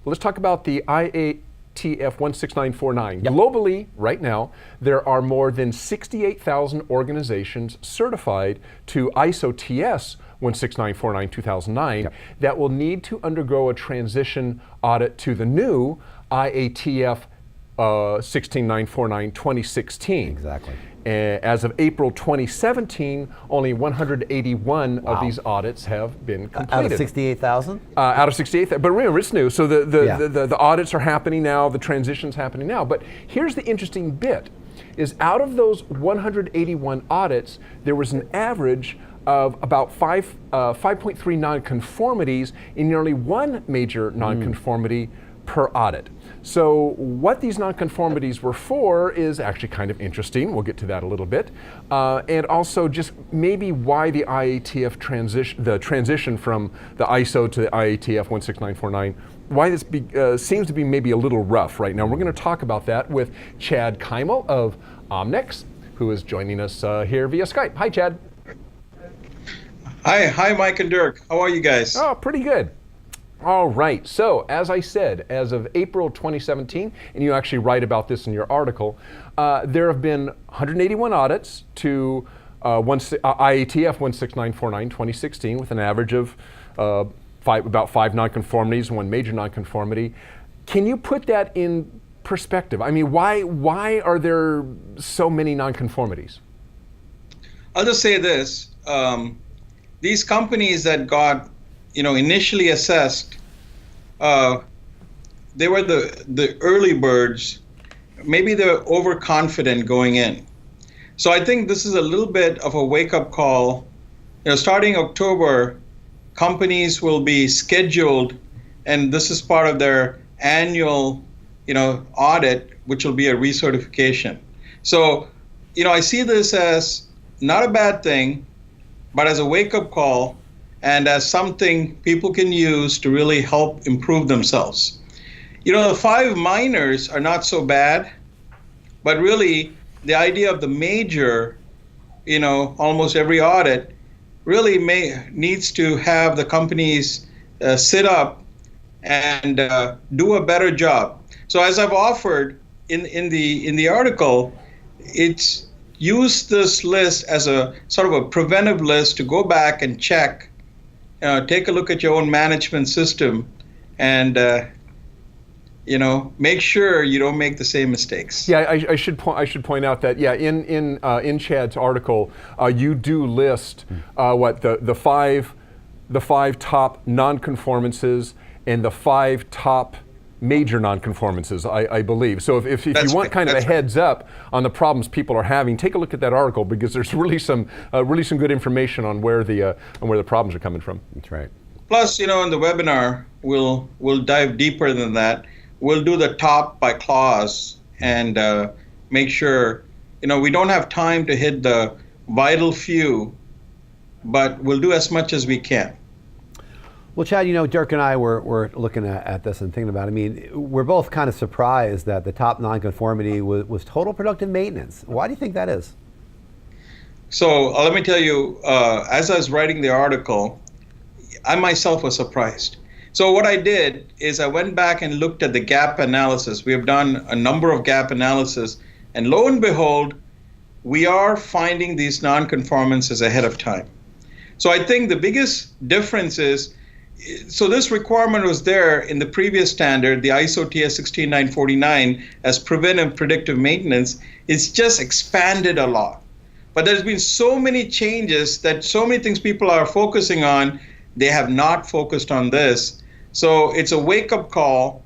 Let's talk about the IATF 16949. Yep. Globally, right now, there are more than 68,000 organizations certified to ISO TS 16949-2009 yep. that will need to undergo a transition audit to the new IATF 16949-2016. Exactly. As of April 2017, only 181 wow. of these audits have been completed. Out of 68,000? Out of 68,000, but remember, it's new, so the audits are happening now, the transition's happening now. But here's the interesting bit, is out of those 181 audits, there was an average of about 5.3 nonconformities in nearly one major nonconformity per audit. So what these nonconformities were for is actually kind of interesting. We'll get to that a little bit. And also just maybe why the IATF transition from the ISO to the IATF 16949, why this seems to be maybe a little rough right now. We're going to talk about that with Chad Kymal of Omnex, who is joining us here via Skype. Hi, Chad. Hi, Mike and Dirk. How are you guys? Oh, pretty good. All right, so as I said, as of April 2017, and you actually write about this in your article, there have been 181 audits to IATF 16949-2016 with an average of about 5 nonconformities and 1 major nonconformity. Can you put that in perspective? I mean, why are there so many nonconformities? I'll just say this. These companies that got initially assessed, they were the early birds. Maybe they were overconfident going in. So I think this is a little bit of a wake-up call. Starting October, companies will be scheduled, and this is part of their annual, audit, which will be a recertification. So, I see this as not a bad thing, but as a wake-up call, and as something people can use to really help improve themselves. The 5 minors are not so bad, but really the idea of the major, almost every audit really needs to have the companies sit up and do a better job. So as I've offered in the article, it's use this list as a sort of a preventive list to go back and check. Take a look at your own management system and, make sure you don't make the same mistakes. Yeah, I should point out that, yeah, in Chad's article, you do list the five top nonconformances and the 5 top major nonconformances, I believe. So if you want kind of a heads up on the problems people are having, take a look at that article, because there's really some good information on where the problems are coming from. That's right. Plus, in the webinar, we'll dive deeper than that. We'll do the top by clause and make sure, we don't have time to hit the vital few, but we'll do as much as we can. Well, Chad, Dirk and I were looking at this and thinking about it. I mean, we're both kind of surprised that the top nonconformity was total productive maintenance. Why do you think that is? So let me tell you, as I was writing the article, I myself was surprised. So what I did is I went back and looked at the gap analysis. We have done a number of gap analysis, and lo and behold, we are finding these nonconformances ahead of time. So I think the biggest difference is, so this requirement was there in the previous standard, the ISO TS 16949, as preventive predictive maintenance. It's just expanded a lot. But there's been so many changes that so many things people are focusing on, they have not focused on this. So it's a wake-up call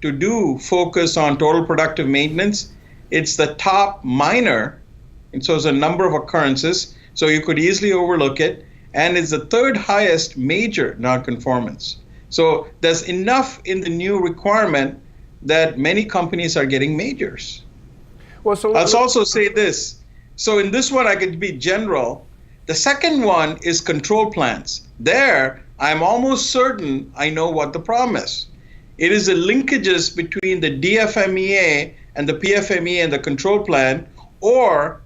to focus on total productive maintenance. It's the top minor, and so it's a number of occurrences, so you could easily overlook it. And it's the 3rd highest major nonconformance. So there's enough in the new requirement that many companies are getting majors. Well, so I'll also say this. So in this one, I could be general. The second one is control plans. There, I'm almost certain I know what the problem is. It is the linkages between the DFMEA and the PFMEA and the control plan, or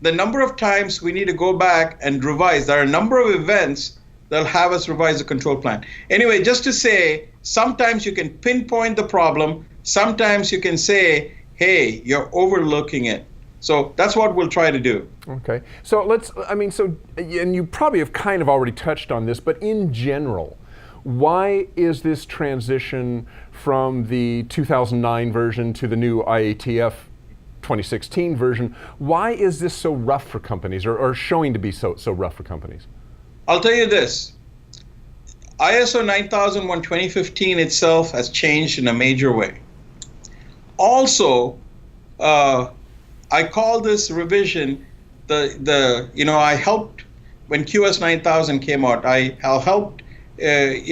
the number of times we need to go back and revise. There are a number of events they'll have us revise the control plan. Anyway, just to say, sometimes you can pinpoint the problem. Sometimes you can say, hey, you're overlooking it. So that's what we'll try to do. Okay. So and you probably have kind of already touched on this, but in general, why is this transition from the 2009 version to the new IATF 2016 version, why is this so rough for companies, or showing to be so rough for companies? I'll tell you this. ISO 9001 2015 itself has changed in a major way. Also, I call this revision I helped when QS 9000 came out. I helped. This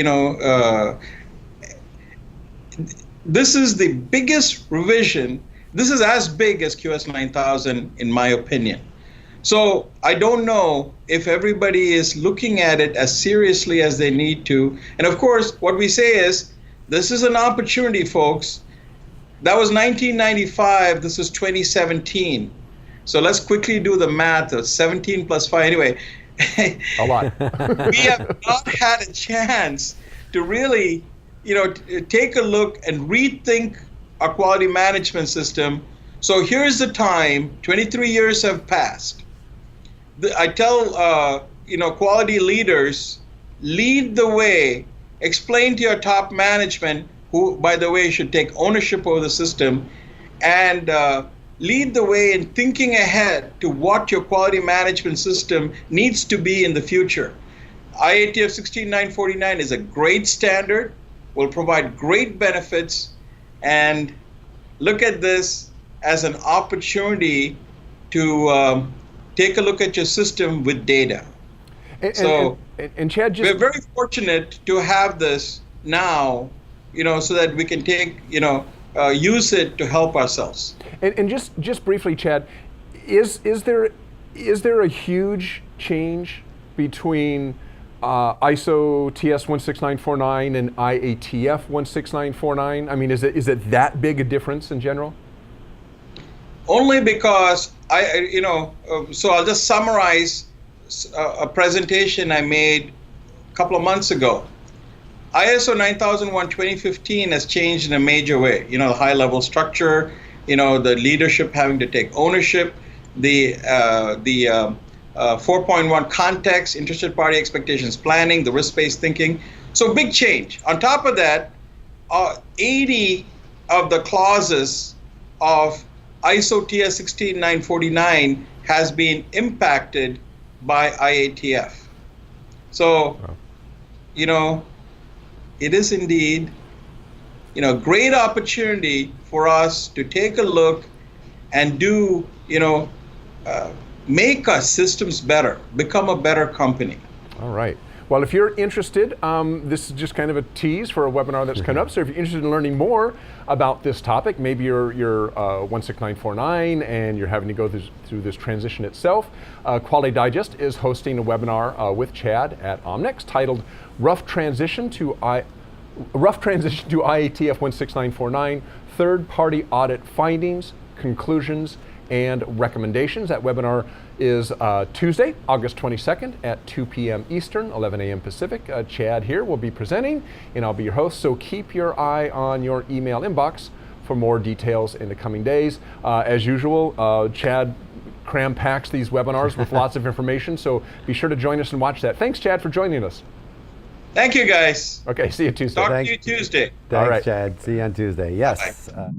is the biggest revision. This is as big as QS 9000 in my opinion. So I don't know if everybody is looking at it as seriously as they need to. And of course, what we say is, this is an opportunity, folks. That was 1995, this is 2017. So let's quickly do the math of 17 plus 5. Anyway, a lot. We have not had a chance to really, take a look and rethink our quality management system. So here's the time, 23 years have passed. I tell, quality leaders, lead the way, explain to your top management, who, by the way, should take ownership over the system, and lead the way in thinking ahead to what your quality management system needs to be in the future. IATF 16949 is a great standard, will provide great benefits, and look at this as an opportunity to take a look at your system with data. And Chad, we're very fortunate to have this now, so that we can take, use it to help ourselves. And just briefly, Chad, is there a huge change between ISO TS 16949 and IATF 16949? I mean, is it that big a difference in general? Only because so I'll just summarize a presentation I made a couple of months ago. ISO 9001 2015 has changed in a major way. The high level structure, the leadership having to take ownership, the 4.1 context, interested party expectations planning, the risk-based thinking. So big change. On top of that, 80 of the clauses of ISO TS 16949 has been impacted by IATF. So, it is indeed, great opportunity for us to take a look and do, make our systems better, become a better company. All right. Well, if you're interested, this is just kind of a tease for a webinar that's coming up. So if you're interested in learning more about this topic, maybe you're 16949 and you're having to go through this transition itself, Quality Digest is hosting a webinar with Chad at Omnex titled Rough Transition to IATF 16949, Third-Party Audit Findings, Conclusions, and Recommendations. That webinar is Tuesday, August 22nd at 2 p.m. Eastern, 11 a.m. Pacific. Chad here will be presenting, and I'll be your host, so keep your eye on your email inbox for more details in the coming days. As usual, Chad cram-packs these webinars with lots of information, so be sure to join us and watch that. Thanks, Chad, for joining us. Thank you, guys. Okay, see you Tuesday. Talk to you Tuesday. Thanks, all right. Chad. See you on Tuesday. Yes. Bye.